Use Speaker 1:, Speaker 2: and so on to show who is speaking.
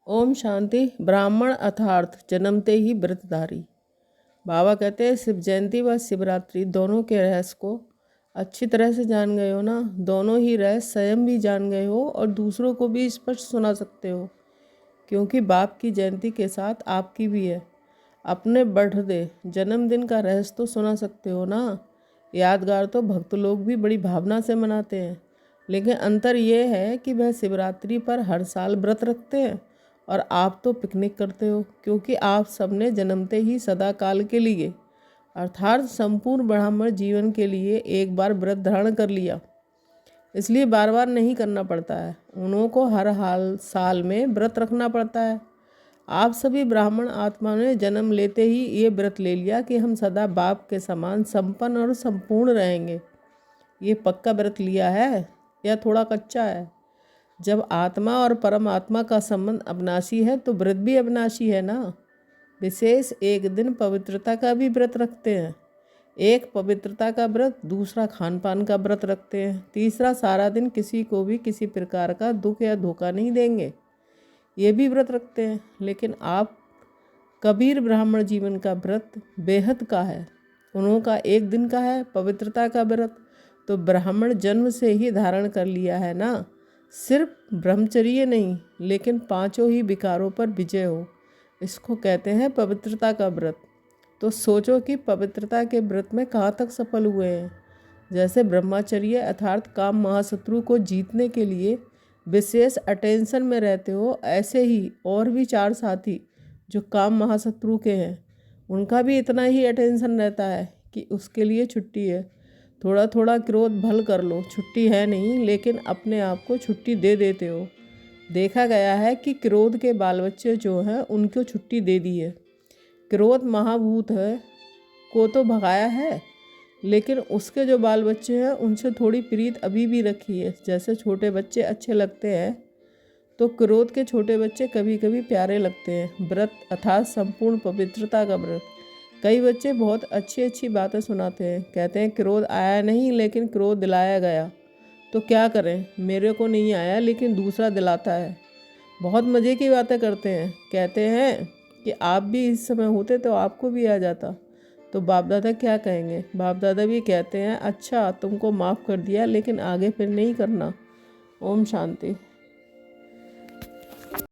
Speaker 1: ओम शांति। ब्राह्मण अर्थार्थ जन्मते ही व्रतधारी। बाबा कहते हैं शिव जयंती व शिवरात्रि दोनों के रहस्य को अच्छी तरह से जान गए हो ना। दोनों ही रहस्य स्वयं भी जान गए हो और दूसरों को भी स्पष्ट सुना सकते हो, क्योंकि बाप की जयंती के साथ आपकी भी है। अपने बर्थडे जन्मदिन का रहस्य तो सुना सकते हो ना। यादगार तो भक्त लोग भी बड़ी भावना से मनाते हैं, लेकिन अंतर ये है कि वह शिवरात्रि पर हर साल व्रत रखते हैं और आप तो पिकनिक करते हो, क्योंकि आप सबने जन्मते ही सदा काल के लिए अर्थात संपूर्ण ब्राह्मण जीवन के लिए एक बार व्रत धारण कर लिया, इसलिए बार बार नहीं करना पड़ता है। उन्हों को हर हाल साल में व्रत रखना पड़ता है। आप सभी ब्राह्मण आत्मा ने जन्म लेते ही ये व्रत ले लिया कि हम सदा बाप के समान संपन्न और संपूर्ण रहेंगे। ये पक्का व्रत लिया है या थोड़ा कच्चा है? जब आत्मा और परमात्मा का संबंध अविनाशी है तो व्रत भी अविनाशी है ना। विशेष एक दिन पवित्रता का भी व्रत रखते हैं। एक पवित्रता का व्रत, दूसरा खान पान का व्रत रखते हैं, तीसरा सारा दिन किसी को भी किसी प्रकार का दुख या धोखा नहीं देंगे, ये भी व्रत रखते हैं। लेकिन आप कबीर ब्राह्मण जीवन का व्रत बेहद का है। उन्हों का एक दिन का है पवित्रता का व्रत, तो ब्राह्मण जन्म से ही धारण कर लिया है ना। सिर्फ ब्रह्मचर्य नहीं, लेकिन पांचों ही विकारों पर विजय हो, इसको कहते हैं पवित्रता का व्रत। तो सोचो कि पवित्रता के व्रत में कहाँ तक सफल हुए हैं। जैसे ब्रह्मचर्य अर्थात काम महाशत्रु को जीतने के लिए विशेष अटेंशन में रहते हो, ऐसे ही और भी चार साथी जो काम महाशत्रु के हैं, उनका भी इतना ही अटेंशन रहता है कि उसके लिए छुट्टी है। थोड़ा थोड़ा क्रोध भल कर लो, छुट्टी है नहीं, लेकिन अपने आप को छुट्टी दे देते हो। देखा गया है कि क्रोध के बाल बच्चे जो हैं उनको छुट्टी दे दी है। क्रोध महाभूत है को तो भगाया है, लेकिन उसके जो बाल बच्चे हैं उनसे थोड़ी प्रीत अभी भी रखी है। जैसे छोटे बच्चे अच्छे लगते हैं, तो क्रोध के छोटे बच्चे कभी कभी प्यारे लगते हैं। व्रत अर्थात संपूर्ण पवित्रता का व्रत। कई बच्चे बहुत अच्छी अच्छी बातें सुनाते हैं, कहते हैं क्रोध आया नहीं लेकिन क्रोध दिलाया गया। तो क्या करें, मेरे को नहीं आया लेकिन दूसरा दिलाता है। बहुत मज़े की बातें करते हैं, कहते हैं कि आप भी इस समय होते तो आपको भी आ जाता। तो बाप दादा क्या कहेंगे? बाप दादा भी कहते हैं अच्छा तुमको माफ़ कर दिया, लेकिन आगे फिर नहीं करना। ओम शांति।